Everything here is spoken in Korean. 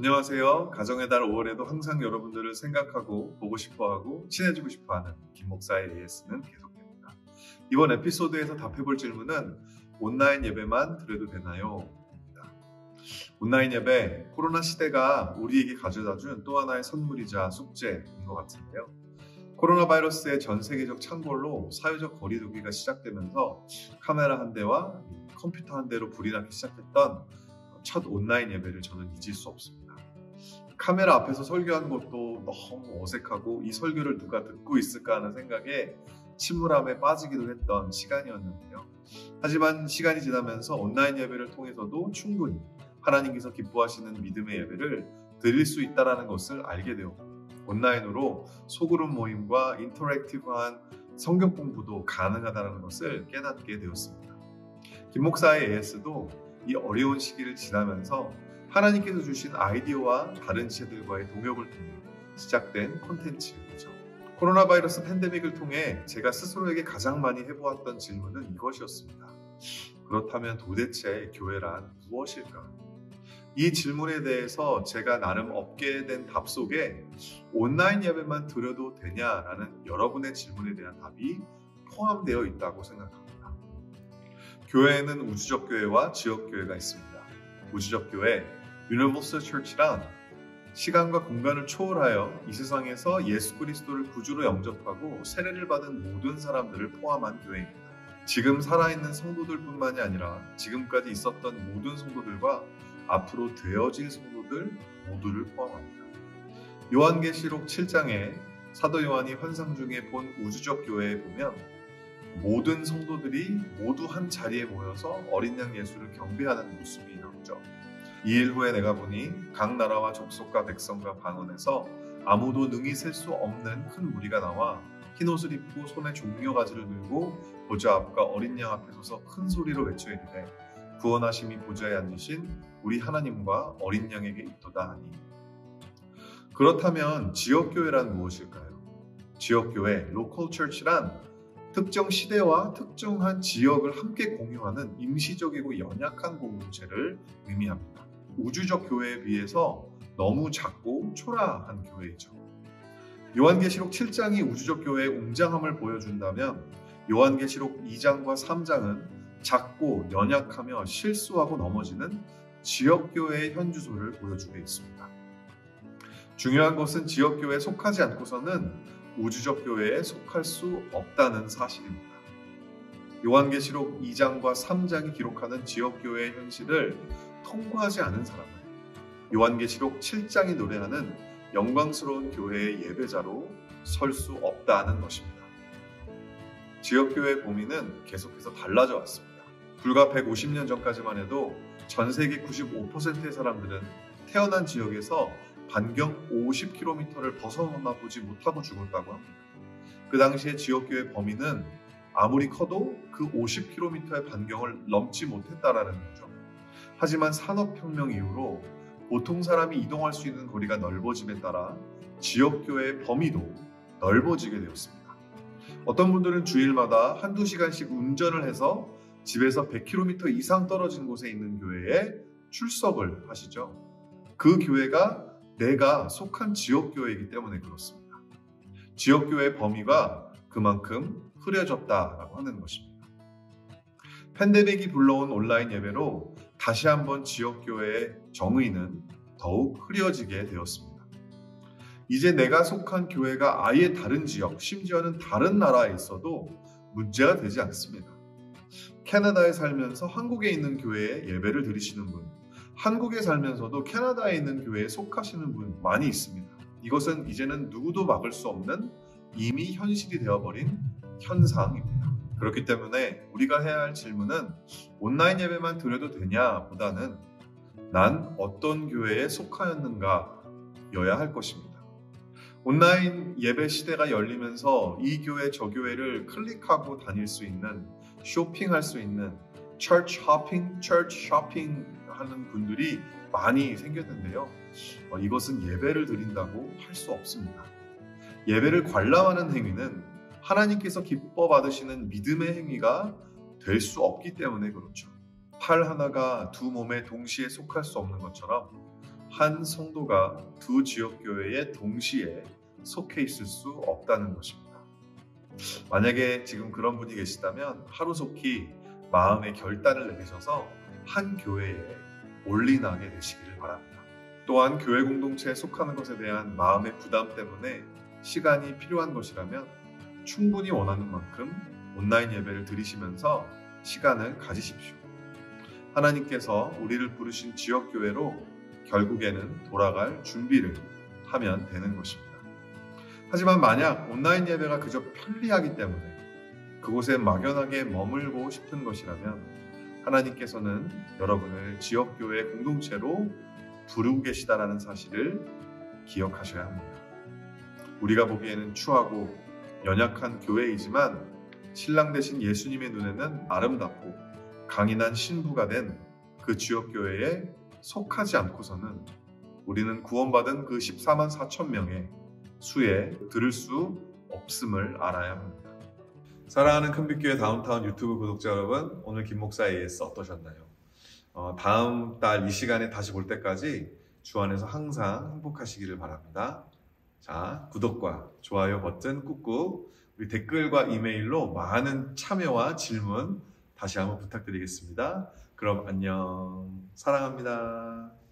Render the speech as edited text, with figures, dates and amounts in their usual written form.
안녕하세요. 가정의 달 5월에도 항상 여러분들을 생각하고 보고 싶어하고 친해지고 싶어하는 김 목사의 AS는 계속됩니다. 이번 에피소드에서 답해볼 질문은 온라인 예배만 드려도 되나요? 입니다. 온라인 예배, 코로나 시대가 우리에게 가져다준 또 하나의 선물이자 숙제인 것 같은데요. 코로나 바이러스의 전 세계적 창궐로 사회적 거리두기가 시작되면서 카메라 한 대와 컴퓨터 한 대로 불이 나기 시작했던 첫 온라인 예배를 저는 잊을 수 없습니다. 카메라 앞에서 설교하는 것도 너무 어색하고 이 설교를 누가 듣고 있을까 하는 생각에 침울함에 빠지기도 했던 시간이었는데요. 하지만 시간이 지나면서 온라인 예배를 통해서도 충분히 하나님께서 기뻐하시는 믿음의 예배를 드릴 수 있다는 것을 알게 되었고, 온라인으로 소그룹 모임과 인터랙티브한 성경 공부도 가능하다는 것을 깨닫게 되었습니다. 김 목사의 AS도 이 어려운 시기를 지나면서 하나님께서 주신 아이디어와 다른 지체들과의 동역을 통해 시작된 콘텐츠이죠. 코로나 바이러스 팬데믹을 통해 제가 스스로에게 가장 많이 해보았던 질문은 이것이었습니다. 그렇다면 도대체 교회란 무엇일까? 이 질문에 대해서 제가 나름 얻게 된 답 속에 온라인 예배만 드려도 되냐라는 여러분의 질문에 대한 답이 포함되어 있다고 생각합니다. 교회에는 우주적 교회와 지역 교회가 있습니다. 우주적 교회, Universal Church란 시간과 공간을 초월하여 이 세상에서 예수 그리스도를 구주로 영접하고 세례를 받은 모든 사람들을 포함한 교회입니다. 지금 살아있는 성도들뿐만이 아니라 지금까지 있었던 모든 성도들과 앞으로 되어질 성도들 모두를 포함합니다. 요한계시록 7장에 사도 요한이 환상 중에 본 우주적 교회에 보면 모든 성도들이 모두 한 자리에 모여서 어린 양 예수를 경배하는 모습이 나오죠. 2일 후에 내가 보니 각 나라와 족속과 백성과 방언에서 아무도 능히 셀 수 없는 큰 무리가 나와 흰 옷을 입고 손에 종려 가지를 들고 보좌 앞과 어린 양 앞에 서서 큰 소리로 외쳐 이르되 구원하심이 보좌에 앉으신 우리 하나님과 어린 양에게 있도다 하니. 그렇다면 지역교회란 무엇일까요? 지역교회, 로컬 처치란 특정 시대와 특정한 지역을 함께 공유하는 임시적이고 연약한 공동체를 의미합니다. 우주적 교회에 비해서 너무 작고 초라한 교회이죠. 요한계시록 7장이 우주적 교회의 웅장함을 보여준다면 요한계시록 2장과 3장은 작고 연약하며 실수하고 넘어지는 지역교회의 현주소를 보여주고 있습니다. 중요한 것은 지역교회에 속하지 않고서는 우주적 교회에 속할 수 없다는 사실입니다. 요한계시록 2장과 3장이 기록하는 지역교회의 현실을 통과하지 않은 사람은 요한계시록 7장이 노래하는 영광스러운 교회의 예배자로 설 수 없다는 것입니다. 지역교회의 범위는 계속해서 달라져 왔습니다. 불과 150년 전까지만 해도 전 세계 95%의 사람들은 태어난 지역에서 반경 50km를 벗어나 보지 못하고 죽었다고 합니다. 그 당시에 지역교회 범위는 아무리 커도 그 50km의 반경을 넘지 못했다라는 거죠. 하지만 산업혁명 이후로 보통 사람이 이동할 수 있는 거리가 넓어짐에 따라 지역교회의 범위도 넓어지게 되었습니다. 어떤 분들은 주일마다 한두 시간씩 운전을 해서 집에서 100km 이상 떨어진 곳에 있는 교회에 출석을 하시죠. 그 교회가 내가 속한 지역교회이기 때문에 그렇습니다. 지역교회의 범위가 그만큼 흐려졌다라고 하는 것입니다. 팬데믹이 불러온 온라인 예배로 다시 한번 지역교회의 정의는 더욱 흐려지게 되었습니다. 이제 내가 속한 교회가 아예 다른 지역, 심지어는 다른 나라에 있어도 문제가 되지 않습니다. 캐나다에 살면서 한국에 있는 교회에 예배를 드리시는 분, 한국에 살면서도 캐나다에 있는 교회에 속하시는 분 많이 있습니다. 이것은 이제는 누구도 막을 수 없는 이미 현실이 되어버린 현상입니다. 그렇기 때문에 우리가 해야 할 질문은 온라인 예배만 드려도 되냐 보다는 난 어떤 교회에 속하였는가 여야 할 것입니다. 온라인 예배 시대가 열리면서 이 교회 저 교회를 클릭하고 다닐 수 있는, 쇼핑할 수 있는 church shopping 하는 분들이 많이 생겼는데요. 이것은 예배를 드린다고 할 수 없습니다. 예배를 관람하는 행위는 하나님께서 기뻐 받으시는 믿음의 행위가 될 수 없기 때문에 그렇죠. 팔 하나가 두 몸에 동시에 속할 수 없는 것처럼 한 성도가 두 지역교회에 동시에 속해 있을 수 없다는 것입니다. 만약에 지금 그런 분이 계시다면 하루속히 마음의 결단을 내리셔서 한 교회에 올인하게 되시기를 바랍니다. 또한 교회 공동체에 속하는 것에 대한 마음의 부담 때문에 시간이 필요한 것이라면 충분히 원하는 만큼 온라인 예배를 드리시면서 시간을 가지십시오. 하나님께서 우리를 부르신 지역교회로 결국에는 돌아갈 준비를 하면 되는 것입니다. 하지만 만약 온라인 예배가 그저 편리하기 때문에 그곳에 막연하게 머물고 싶은 것이라면 하나님께서는 여러분을 지역교회 공동체로 부르고 계시다라는 사실을 기억하셔야 합니다. 우리가 보기에는 추하고 연약한 교회이지만 신랑 되신 예수님의 눈에는 아름답고 강인한 신부가 된 그 지역교회에 속하지 않고서는 우리는 구원받은 그 14만 4천 명의 수에 들을 수 없음을 알아야 합니다. 사랑하는 큰빛교회 다운타운 유튜브 구독자 여러분, 오늘 김목사 AS 어떠셨나요? 다음 달 이 시간에 다시 볼 때까지 주 안에서 항상 행복하시기를 바랍니다. 자, 구독과 좋아요 버튼 꾹꾹, 우리 댓글과 이메일로 많은 참여와 질문 다시 한번 부탁드리겠습니다. 그럼 안녕. 사랑합니다.